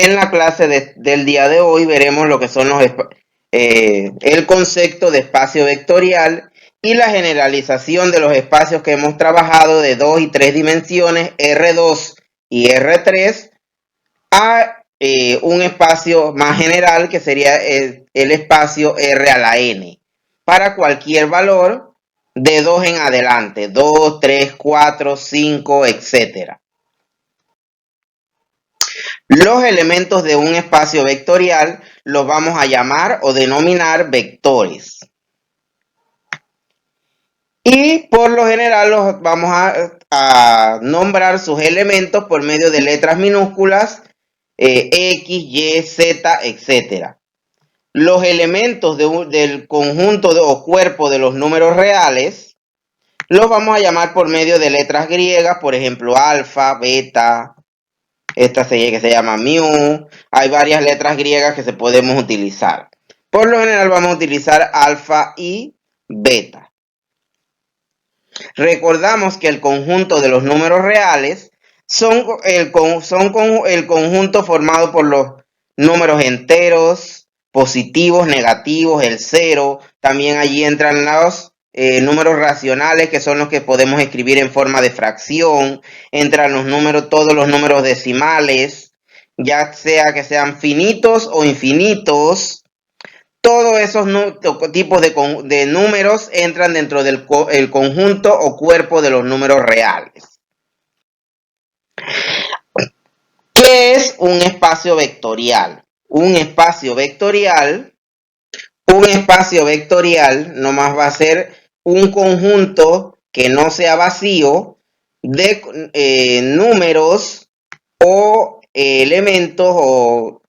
En la clase del día de hoy veremos lo que son el concepto de espacio vectorial y la generalización de los espacios que hemos trabajado de 2 y 3 dimensiones, R2 y R3, a un espacio más general que sería el espacio R a la N, para cualquier valor de 2 en adelante, 2, 3, 4, 5, etc. Los elementos de un espacio vectorial los vamos a llamar o denominar vectores. Y por lo general los vamos a nombrar sus elementos por medio de letras minúsculas, X, Y, Z, etc. Los elementos del conjunto o cuerpo de los números reales los vamos a llamar por medio de letras griegas, por ejemplo, alfa, beta. Esta serie que se llama mu. Hay varias letras griegas que se podemos utilizar. Por lo general vamos a utilizar alfa y beta. Recordamos que el conjunto de los números reales son el conjunto formado por los números enteros, positivos, negativos, el cero. También allí entran los números racionales, que son los que podemos escribir en forma de fracción. Entran los números, todos los números decimales, ya sea que sean finitos o infinitos. Todos esos tipos de números entran dentro del conjunto o cuerpo de los números reales. ¿Qué es un espacio vectorial? Un espacio vectorial nomás va a ser un conjunto que no sea vacío de números o elementos o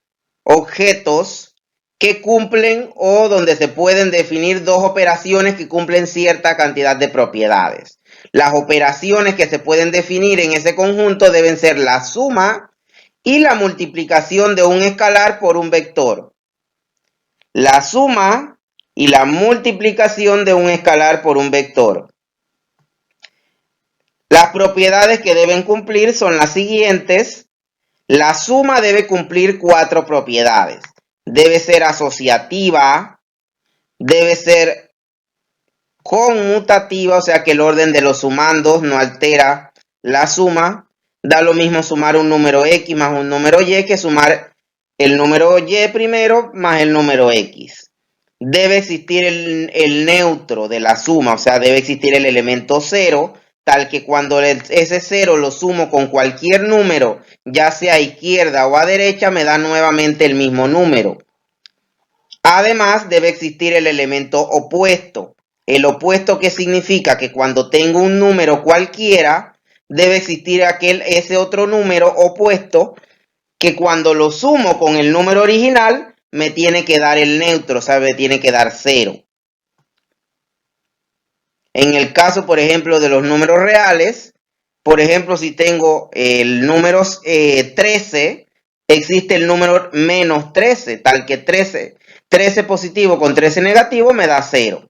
objetos que cumplen o donde se pueden definir dos operaciones que cumplen cierta cantidad de propiedades. Las operaciones que se pueden definir en ese conjunto deben ser la suma y la multiplicación de un escalar por un vector. La suma y la multiplicación de un escalar por un vector. Las propiedades que deben cumplir son las siguientes. La suma debe cumplir 4 propiedades. Debe ser asociativa, debe ser conmutativa, o sea que el orden de los sumandos no altera la suma. Da lo mismo sumar un número X más un número Y que sumar el número Y primero más el número X. Debe existir el neutro de la suma, o sea, debe existir el elemento 0, tal que cuando ese 0 lo sumo con cualquier número, ya sea a izquierda o a derecha, me da nuevamente el mismo número. Además, debe existir el elemento opuesto. El opuesto, que significa que cuando tengo un número cualquiera, debe existir ese otro número opuesto que cuando lo sumo con el número original me tiene que dar el neutro, o sea, me tiene que dar 0. En el caso, por ejemplo, de los números reales, por ejemplo, si tengo el número 13, existe el número menos 13, tal que 13 positivo con 13 negativo me da 0.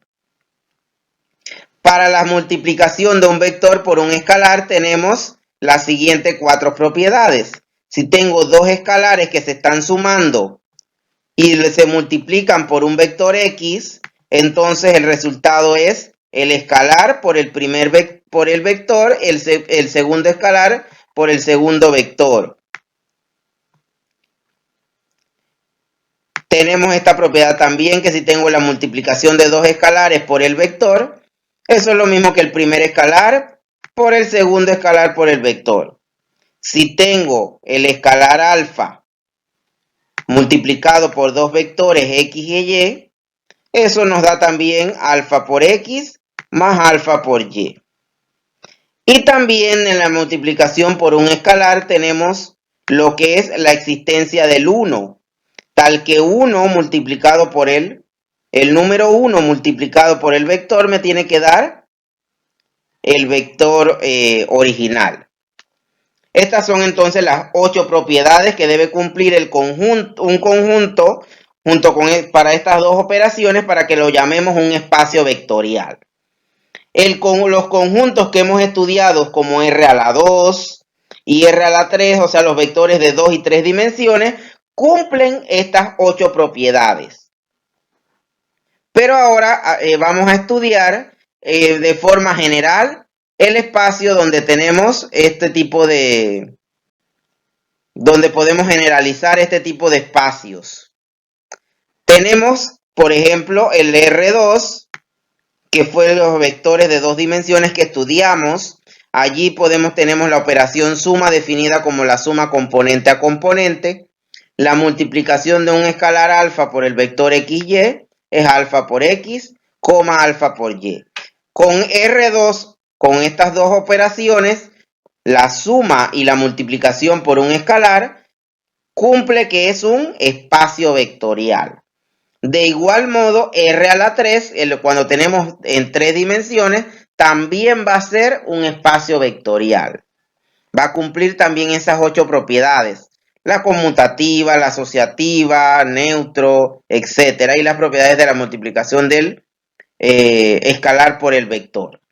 Para la multiplicación de un vector por un escalar tenemos las siguientes 4 propiedades. Si tengo dos escalares que se están sumando y se multiplican por un vector X, entonces el resultado es el escalar por el vector, el segundo escalar por el segundo vector. Tenemos esta propiedad también, que si tengo la multiplicación de dos escalares por el vector, eso es lo mismo que el primer escalar por el segundo escalar por el vector. Si tengo el escalar alfa multiplicado por dos vectores X y Y, eso nos da también alfa por X más alfa por Y. Y también en la multiplicación por un escalar tenemos lo que es la existencia del 1, tal que 1 multiplicado por el número 1 multiplicado por el vector me tiene que dar el vector original. Estas son entonces las 8 propiedades que debe cumplir un conjunto para estas dos operaciones para que lo llamemos un espacio vectorial. Los conjuntos que hemos estudiado como R a la 2 y R a la 3, o sea los vectores de 2 y 3 dimensiones, cumplen estas 8 propiedades. Pero ahora vamos a estudiar de forma general el espacio donde tenemos este tipo de... donde podemos generalizar este tipo de espacios. Tenemos, por ejemplo, el R2, que fue los vectores de 2 dimensiones que estudiamos. Allí tenemos la operación suma definida como la suma componente a componente. La multiplicación de un escalar alfa por el vector XY es alfa por X, coma alfa por Y. Con R2, con estas dos operaciones, la suma y la multiplicación por un escalar cumple que es un espacio vectorial. De igual modo, R a la 3, cuando tenemos en 3 dimensiones, también va a ser un espacio vectorial. Va a cumplir también esas 8 propiedades. La conmutativa, la asociativa, neutro, etc. Y las propiedades de la multiplicación del escalar por el vector.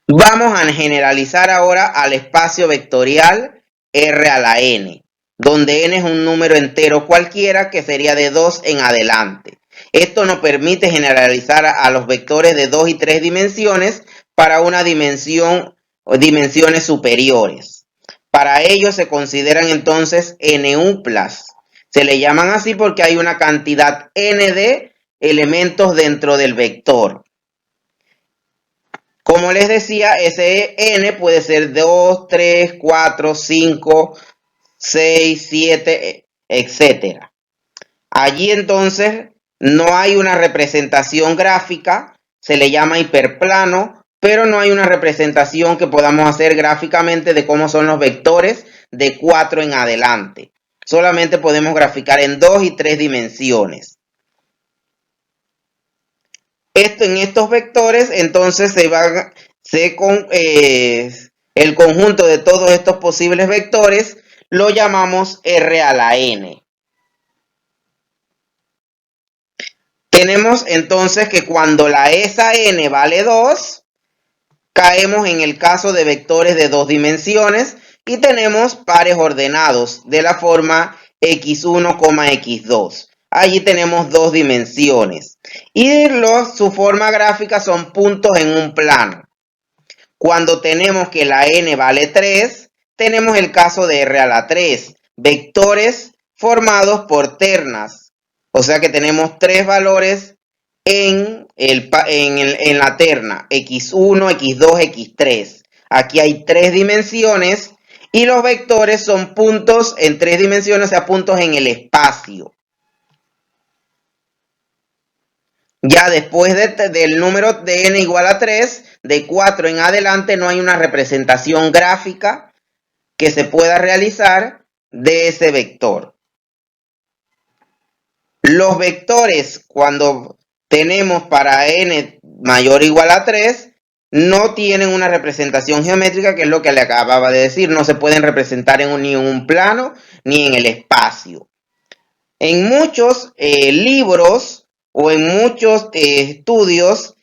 Vamos a generalizar ahora al espacio vectorial R a la n, donde n es un número entero cualquiera que sería de 2 en adelante. Esto nos permite generalizar a los vectores de 2 y 3 dimensiones para una dimensión o dimensiones superiores. Para ello se consideran entonces n-uplas. Se le llaman así porque hay una cantidad n de elementos dentro del vector. Como les decía, ese n puede ser 2, 3, 4, 5, 6, 7, etc. Allí entonces no hay una representación gráfica, se le llama hiperplano, pero no hay una representación que podamos hacer gráficamente de cómo son los vectores de 4 en adelante. Solamente podemos graficar en 2 y 3 dimensiones. En estos vectores entonces el conjunto de todos estos posibles vectores lo llamamos R a la n. Tenemos entonces que cuando esa n vale 2, caemos en el caso de vectores de 2 dimensiones y tenemos pares ordenados de la forma x1, x2. Allí tenemos 2 dimensiones y su forma gráfica son puntos en un plano. Cuando tenemos que la n vale 3, tenemos el caso de R a la 3, vectores formados por ternas. O sea que tenemos 3 valores en la terna, x1, x2, x3. Aquí hay 3 dimensiones y los vectores son puntos en 3 dimensiones, o sea, puntos en el espacio. Ya después del número de n igual a 3, de 4 en adelante no hay una representación gráfica que se pueda realizar de ese vector. Los vectores, cuando tenemos para n mayor o igual a 3, no tienen una representación geométrica, que es lo que le acababa de decir. No se pueden representar ni en un plano ni en el espacio. En muchos libros o en muchos estudios,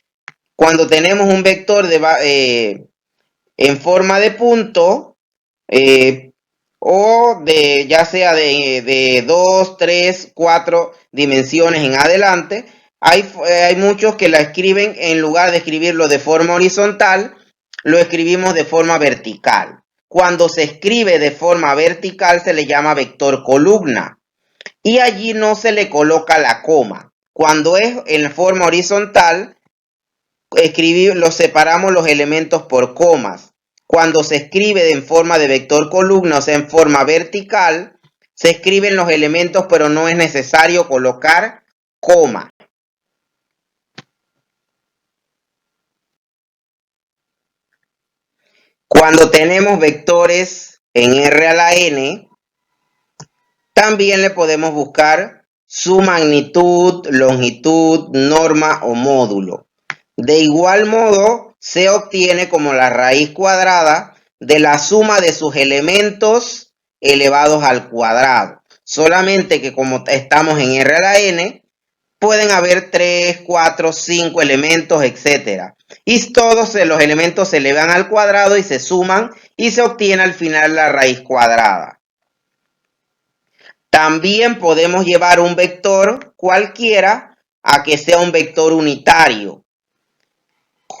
cuando tenemos un vector en forma de punto, o ya sea de 2, 3, 4 dimensiones en adelante, hay muchos que la escriben, en lugar de escribirlo de forma horizontal, lo escribimos de forma vertical. Cuando se escribe de forma vertical se le llama vector columna y allí no se le coloca la coma. Cuando es en forma horizontal, separamos los elementos por comas. Cuando se escribe en forma de vector columna, o sea, en forma vertical, se escriben los elementos, pero no es necesario colocar coma. Cuando tenemos vectores en R a la n, también le podemos buscar su magnitud, longitud, norma o módulo. De igual modo, se obtiene como la raíz cuadrada de la suma de sus elementos elevados al cuadrado. Solamente que como estamos en R a la n, pueden haber 3, 4, 5 elementos, etc. Y todos los elementos se elevan al cuadrado y se suman y se obtiene al final la raíz cuadrada. También podemos llevar un vector cualquiera a que sea un vector unitario.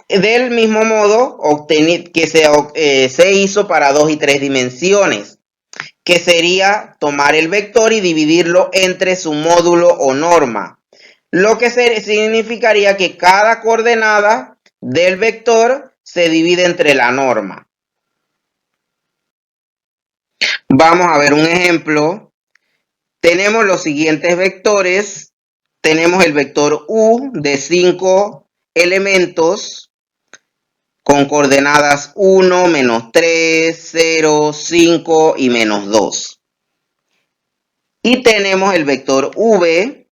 Del mismo modo que se hizo para 2 y 3 dimensiones, que sería tomar el vector y dividirlo entre su módulo o norma, lo que significaría que cada coordenada del vector se divide entre la norma. Vamos a ver un ejemplo. Tenemos los siguientes vectores. Tenemos el vector U de 5 elementos con coordenadas 1, menos 3, 0, 5 y menos 2. Y tenemos el vector V,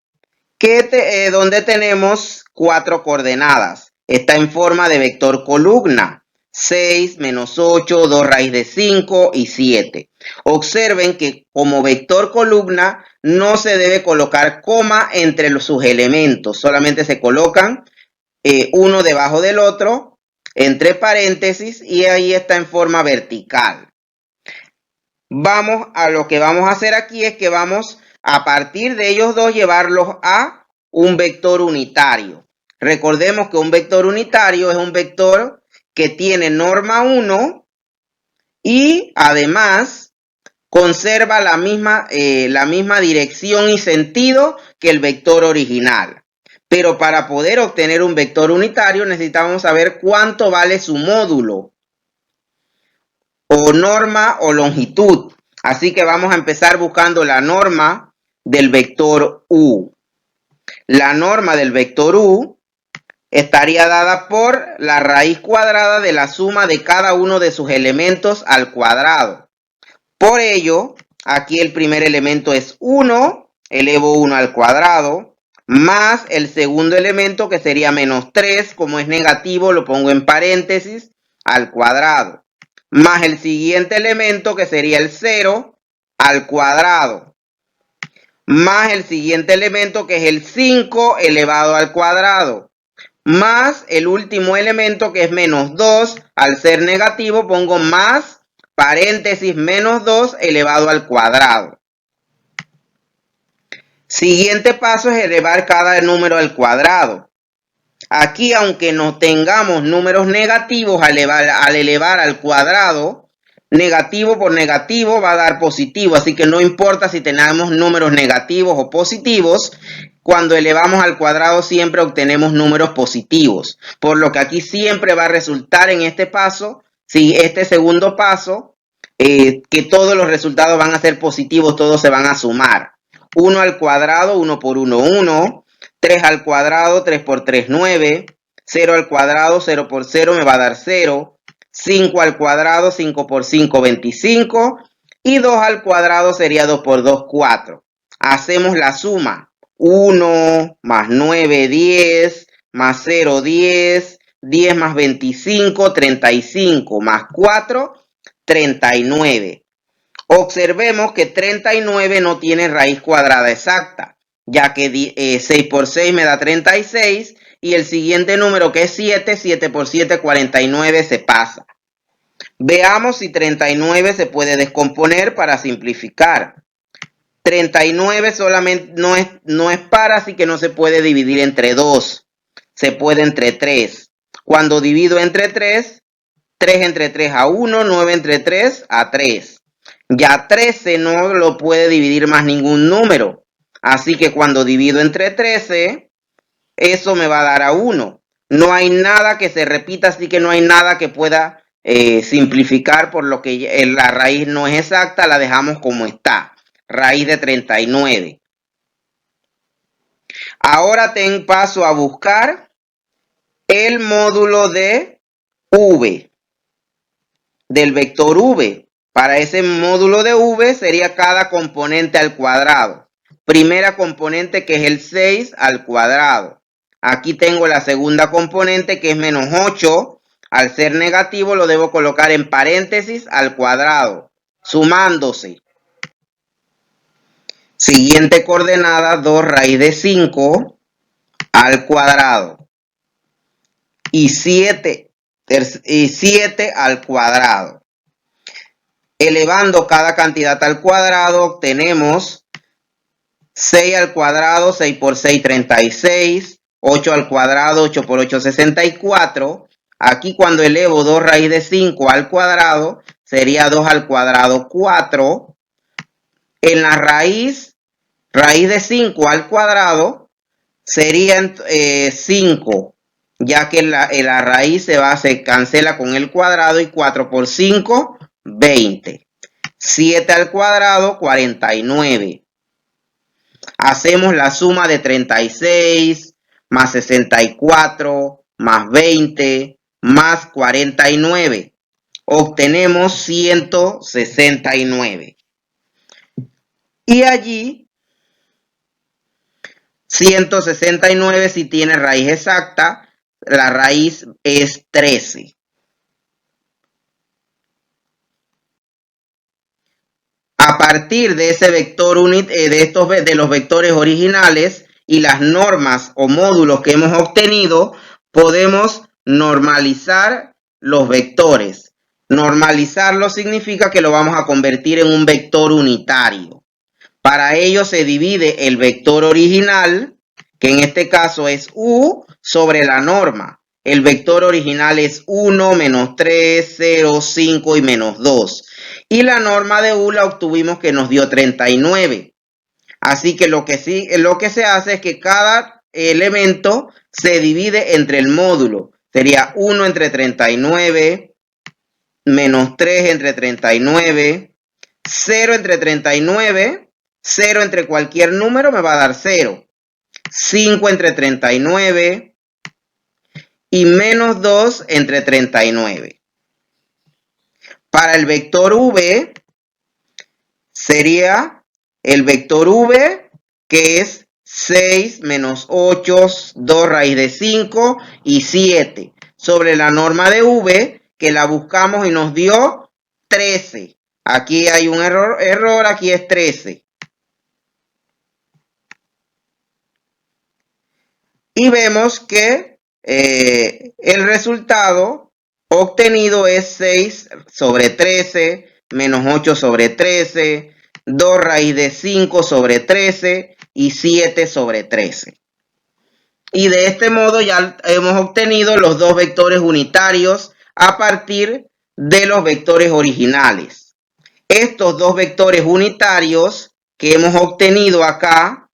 donde tenemos 4 coordenadas. Está en forma de vector columna. 6, menos 8, 2 raíz de 5 y 7. Observen que como vector columna no se debe colocar coma entre sus elementos. Solamente se colocan uno debajo del otro, entre paréntesis, y ahí está en forma vertical. Lo que vamos a hacer aquí es que vamos a partir de ellos dos llevarlos a un vector unitario. Recordemos que un vector unitario es un vector que tiene norma 1 y además conserva la misma dirección y sentido que el vector original. Pero para poder obtener un vector unitario necesitamos saber cuánto vale su módulo o norma o longitud. Así que vamos a empezar buscando la norma del vector U. La norma del vector U estaría dada por la raíz cuadrada de la suma de cada uno de sus elementos al cuadrado. Por ello, aquí el primer elemento es 1, elevo 1 al cuadrado, más el segundo elemento que sería menos 3, como es negativo lo pongo en paréntesis, al cuadrado, más el siguiente elemento que sería el 0 al cuadrado, más el siguiente elemento que es el 5 elevado al cuadrado, más el último elemento que es menos 2, al ser negativo pongo más paréntesis menos 2 elevado al cuadrado. Siguiente paso es elevar cada número al cuadrado. Aquí, aunque no tengamos números negativos al elevar al cuadrado, negativo por negativo va a dar positivo, así que no importa si tenemos números negativos o positivos, cuando elevamos al cuadrado siempre obtenemos números positivos, por lo que aquí siempre va a resultar en este paso, este segundo paso, que todos los resultados van a ser positivos, todos se van a sumar. 1 al cuadrado, 1 por 1, 1. 3 al cuadrado, 3 por 3, 9. 0 al cuadrado, 0 por 0 me va a dar 0. 5 al cuadrado, 5 por 5, 25. Y 2 al cuadrado sería 2 por 2, 4. Hacemos la suma. 1 más 9, 10. Más 0, 10. 10 más 25, 35. Más 4, 39. Observemos que 39 no tiene raíz cuadrada exacta, ya que 6 por 6 me da 36 y el siguiente número que es 7, 7 por 7, 49 se pasa. Veamos si 39 se puede descomponer para simplificar. 39 solamente no es par, así que no se puede dividir entre 2, se puede entre 3. Cuando divido entre 3, 3 entre 3 a 1, 9 entre 3 a 3. Ya 13 no lo puede dividir más ningún número. Así que cuando divido entre 13, eso me va a dar a 1. No hay nada que se repita, así que no hay nada que pueda simplificar, por lo que la raíz no es exacta, la dejamos como está. Raíz de 39. Ahora paso a buscar el módulo de V, del vector V. Para ese módulo de V sería cada componente al cuadrado. Primera componente que es el 6 al cuadrado. Aquí tengo la segunda componente que es menos 8. Al ser negativo lo debo colocar en paréntesis al cuadrado, sumándose. Siguiente coordenada, 2 raíz de 5 al cuadrado. Y 7 al cuadrado. Elevando cada cantidad al cuadrado, obtenemos 6 al cuadrado, 6 por 6, 36. 8 al cuadrado, 8 por 8, 64. Aquí cuando elevo 2 raíz de 5 al cuadrado, sería 2 al cuadrado, 4. En la raíz de 5 al cuadrado, serían 5, ya que la raíz se cancela con el cuadrado y 4 por 5, 20. 7 al cuadrado, 49. Hacemos la suma de 36 más 64 más 20 más 49. Obtenemos 169. Y allí 169, si tiene raíz exacta, la raíz es 13. A partir de ese vector de los vectores originales y las normas o módulos que hemos obtenido, podemos normalizar los vectores. Normalizarlo significa que lo vamos a convertir en un vector unitario. Para ello se divide el vector original, que en este caso es u, sobre la norma. El vector original es 1, menos 3, 0, 5 y menos 2. Y la norma de u la obtuvimos que nos dio 39. Así que lo que se hace es que cada elemento se divide entre el módulo. Sería 1 entre 39, menos 3 entre 39, 0 entre 39, 0 entre cualquier número me va a dar 0. 5 entre 39 y menos 2 entre 39. Para el vector v sería el vector v, que es 6 menos 8, 2 raíz de 5 y 7. Sobre la norma de v, que la buscamos y nos dio 13. Aquí hay un error, aquí es 13. Y vemos que el resultado obtenido es 6 sobre 13, menos 8 sobre 13, 2 raíz de 5 sobre 13 y 7 sobre 13. Y de este modo ya hemos obtenido los dos vectores unitarios a partir de los vectores originales. Estos dos vectores unitarios que hemos obtenido acá,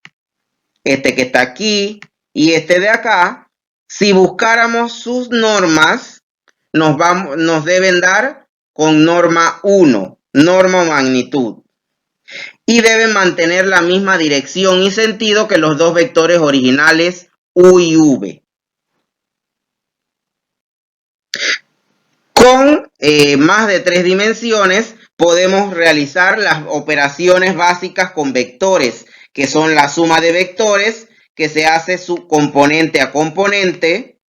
este que está aquí y este de acá, si buscáramos sus normas, nos deben dar con norma 1, norma o magnitud. Y deben mantener la misma dirección y sentido que los dos vectores originales u y v. Con más de 3 dimensiones podemos realizar las operaciones básicas con vectores, que son la suma de vectores, que se hace su componente a componente,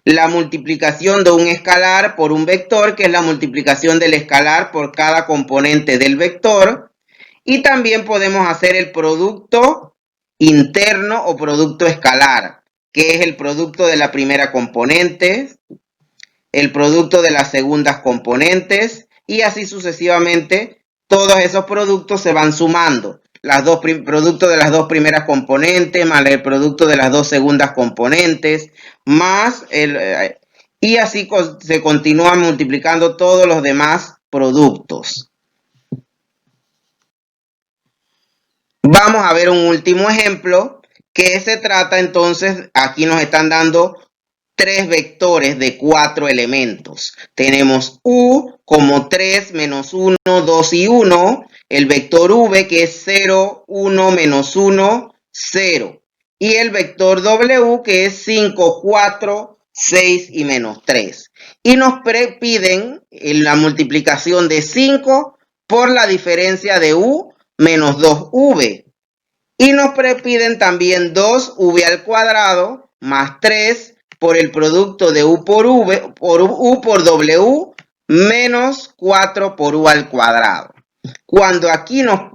la multiplicación de un escalar por un vector, que es la multiplicación del escalar por cada componente del vector, y también podemos hacer el producto interno o producto escalar, que es el producto de la primera componente, el producto de las segundas componentes, y así sucesivamente. Todos esos productos se van sumando. Producto de las dos primeras componentes, más el producto de las dos segundas componentes, más y así se continúan multiplicando todos los demás productos. Vamos a ver un último ejemplo, que se trata entonces, aquí nos están dando 3 vectores de 4 elementos. Tenemos u como 3, menos 1, 2 y 1. El vector v, que es 0, 1, menos 1, 0. Y el vector w, que es 5, 4, 6 y menos 3. Y nos piden la multiplicación de 5 por la diferencia de u menos 2v. Y nos piden también 2v al cuadrado más 3 por el producto de u por u por w menos 4 por u al cuadrado. Cuando aquí nos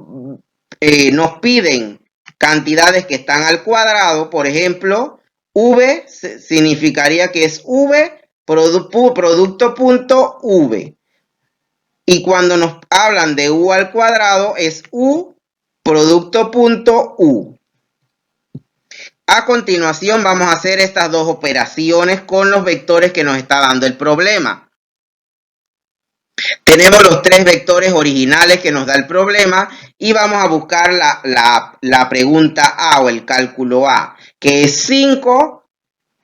piden cantidades que están al cuadrado, por ejemplo, v significaría que es v producto punto v. Y cuando nos hablan de u al cuadrado es u producto punto u. A continuación vamos a hacer estas dos operaciones con los vectores que nos está dando el problema. Tenemos los tres vectores originales que nos da el problema y vamos a buscar la pregunta A o el cálculo A, que es 5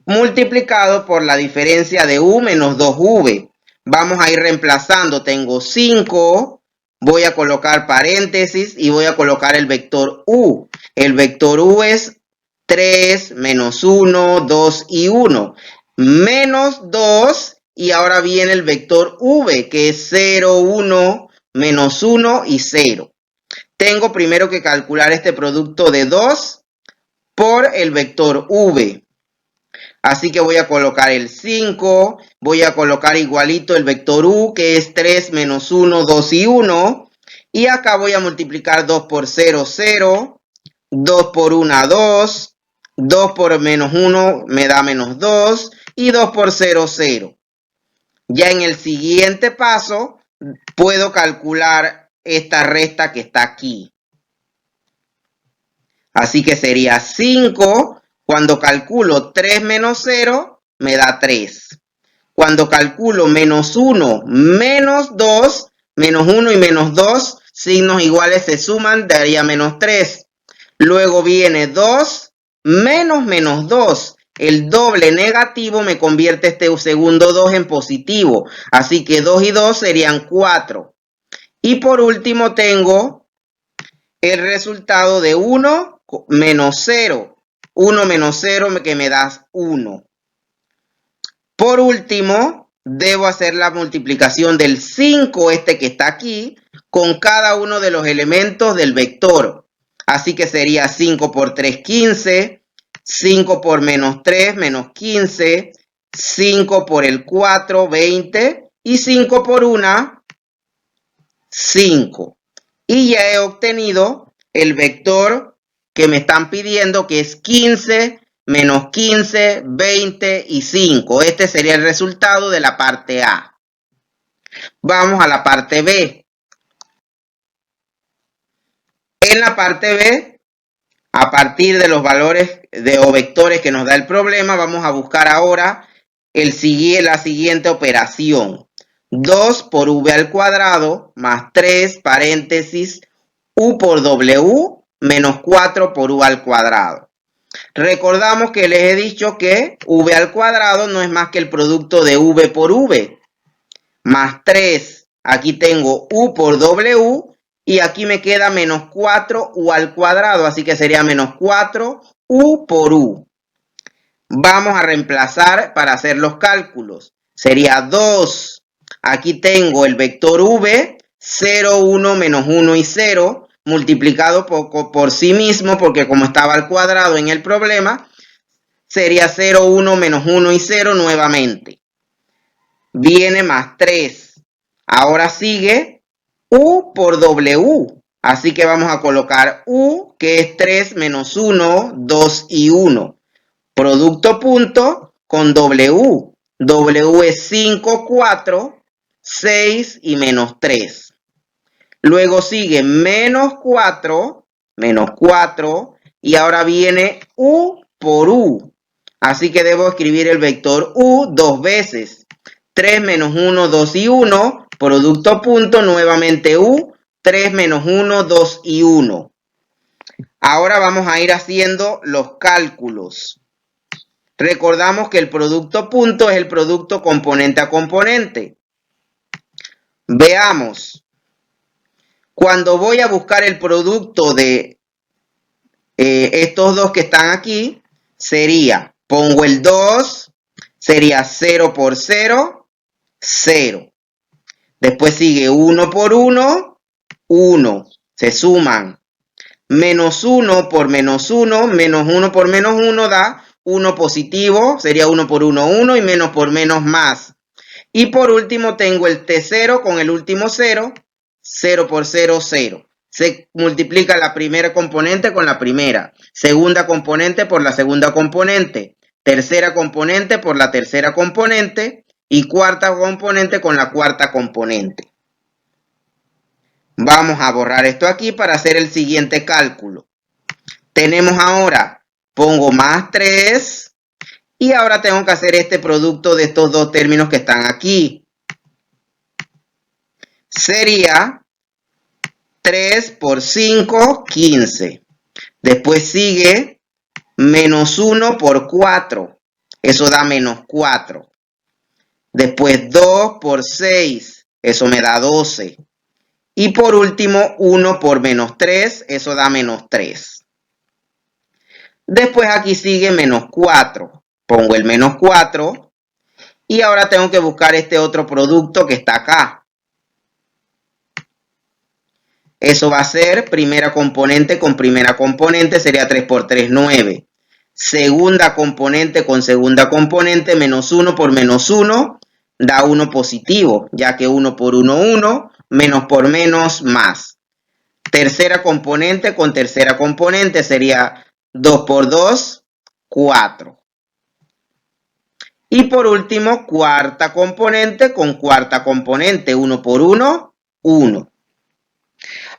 multiplicado por la diferencia de U menos 2V. Vamos a ir reemplazando. Tengo 5, voy a colocar paréntesis y voy a colocar el vector U. El vector U es 3, menos 1, 2 y 1. Menos 2 y ahora viene el vector V, que es 0, 1, menos 1 y 0. Tengo primero que calcular este producto de 2 por el vector V. Así que voy a colocar el 5, voy a colocar igualito el vector U, que es 3 menos 1, 2 y 1. Y acá voy a multiplicar 2 por 0, 0, 2 por 1, 2, 2 por menos 1 me da menos 2 y 2 por 0, 0. Ya en el siguiente paso puedo calcular esta resta que está aquí. Así que sería 5. Cuando calculo 3 menos 0, me da 3. Cuando calculo menos 1 menos 2, menos 1 y menos 2, signos iguales se suman, daría menos 3. Luego viene 2 menos menos 2. El doble negativo me convierte este segundo 2 en positivo. Así que 2 y 2 serían 4. Y por último tengo el resultado de 1 menos 0. 1 menos 0 que me da 1. Por último, debo hacer la multiplicación del 5, este que está aquí, con cada uno de los elementos del vector. Así que sería 5 por 3, 15, 5 por menos 3, menos 15, 5 por el 4, 20, y 5 por 1, 5. Y ya he obtenido el vector que me están pidiendo, que es 15, menos 15, 20 y 5. Este sería el resultado de la parte A. Vamos a la parte B. En la parte B, a partir de los valores o vectores que nos da el problema, vamos a buscar ahora la siguiente operación. 2 por V al cuadrado más 3, paréntesis, U por W menos 4 por U al cuadrado. Recordamos que les he dicho que V al cuadrado no es más que el producto de V por V. Más 3, aquí tengo U por W y aquí me queda menos 4 U al cuadrado. Así que sería menos 4 U por U. Vamos a reemplazar para hacer los cálculos. Sería 2. Aquí tengo el vector V, 0, 1, menos 1 y 0, multiplicado por sí mismo, porque como estaba al cuadrado en el problema, sería 0, 1, menos 1 y 0 nuevamente. Viene más 3. Ahora sigue U por W. Así que vamos a colocar U, que es 3 menos 1, 2 y 1. Producto punto con W. W es 5, 4, 6 y menos 3. Luego sigue menos 4 y ahora viene U por U. Así que debo escribir el vector U dos veces. 3 menos 1, 2 y 1. Producto punto, nuevamente U. 3 menos 1, 2 y 1. Ahora vamos a ir haciendo los cálculos. Recordamos que el producto punto es el producto componente a componente. Veamos. Cuando voy a buscar el producto de estos dos que están aquí, sería, pongo el 2, sería 0 por 0, 0. Después sigue 1 por 1, 1. Se suman. Menos 1 por menos 1, menos 1 por menos 1 da 1 positivo, sería 1 por 1, 1 y menos por menos más. Y por último tengo el T0 con el último 0, 0 por 0, 0. Se multiplica la primera componente con la primera, segunda componente por la segunda componente, tercera componente por la tercera componente y cuarta componente con la cuarta componente. Vamos a borrar esto aquí para hacer el siguiente cálculo. Tenemos ahora pongo más 3 y ahora tengo que hacer este producto de estos dos términos que están aquí. Sería 3 por 5, 15. Después sigue menos 1 por 4. Eso da menos 4. Después 2 por 6. Eso me da 12. Y por último 1 por menos 3. Eso da menos 3. Después aquí sigue menos 4. Pongo el menos 4. Y ahora tengo que buscar este otro producto que está acá. Eso va a ser primera componente con primera componente, sería 3 por 3, 9. Segunda componente con segunda componente, menos 1 por menos 1, da 1 positivo, ya que 1 por 1, 1, menos por menos, más. Tercera componente con tercera componente sería 2 por 2, 4. Y por último, cuarta componente con cuarta componente, 1 por 1, 1.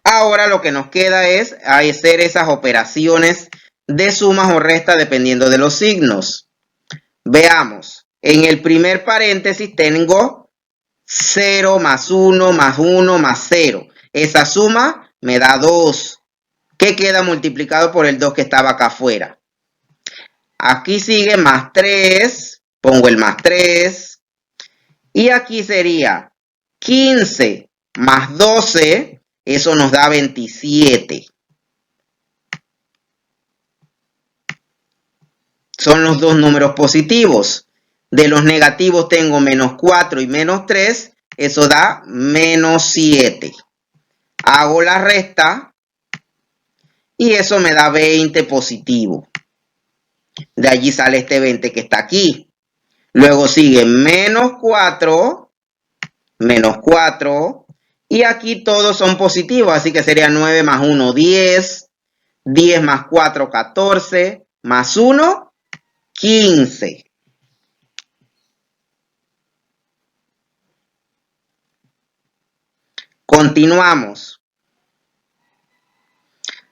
Ahora lo que nos queda es hacer esas operaciones de sumas o restas dependiendo de los signos. Veamos, en el primer paréntesis tengo 0 más 1 más 1 más 0. Esa suma me da 2, que queda multiplicado por el 2 que estaba acá afuera. Aquí sigue más 3, pongo el más 3. Y aquí sería 15 más 12. Eso nos da 27. Son los dos números positivos. De los negativos tengo menos 4 y menos 3. Eso da menos 7. Hago la resta y eso me da 20 positivo. De allí sale este 20 que está aquí. Luego sigue menos 4, menos 4. Y aquí todos son positivos, así que sería 9 más 1, 10. 10 más 4, 14. Más 1, 15. Continuamos.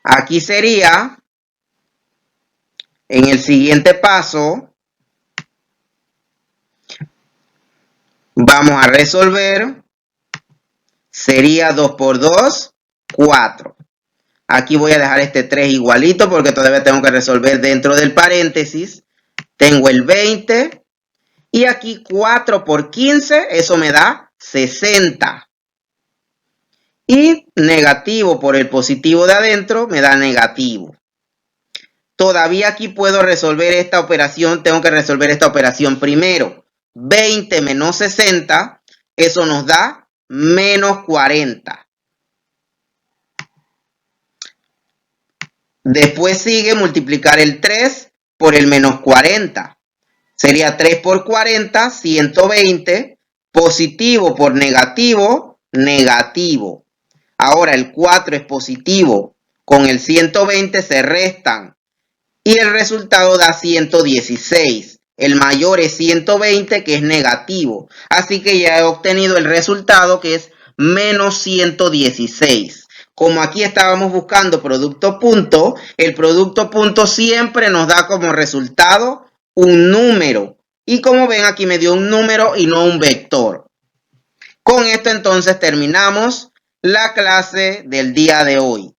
Aquí sería, en el siguiente paso, vamos a resolver. Sería 2 por 2, 4. Aquí voy a dejar este 3 igualito porque todavía tengo que resolver dentro del paréntesis. Tengo el 20. Y aquí 4 por 15, eso me da 60. Y negativo por el positivo de adentro me da negativo. Todavía aquí puedo resolver esta operación. Tengo que resolver esta operación primero. 20 menos 60, eso nos da menos 40. Después sigue multiplicar el 3 por el menos 40. Sería 3 por 40, 120. Positivo por negativo, negativo. Ahora el 4 es positivo. Con el 120 se restan. Y el resultado da 116. El mayor es 120, que es negativo. Así que ya he obtenido el resultado, que es menos 116. Como aquí estábamos buscando producto punto, el producto punto siempre nos da como resultado un número. Y como ven, aquí me dio un número y no un vector. Con esto entonces terminamos la clase del día de hoy.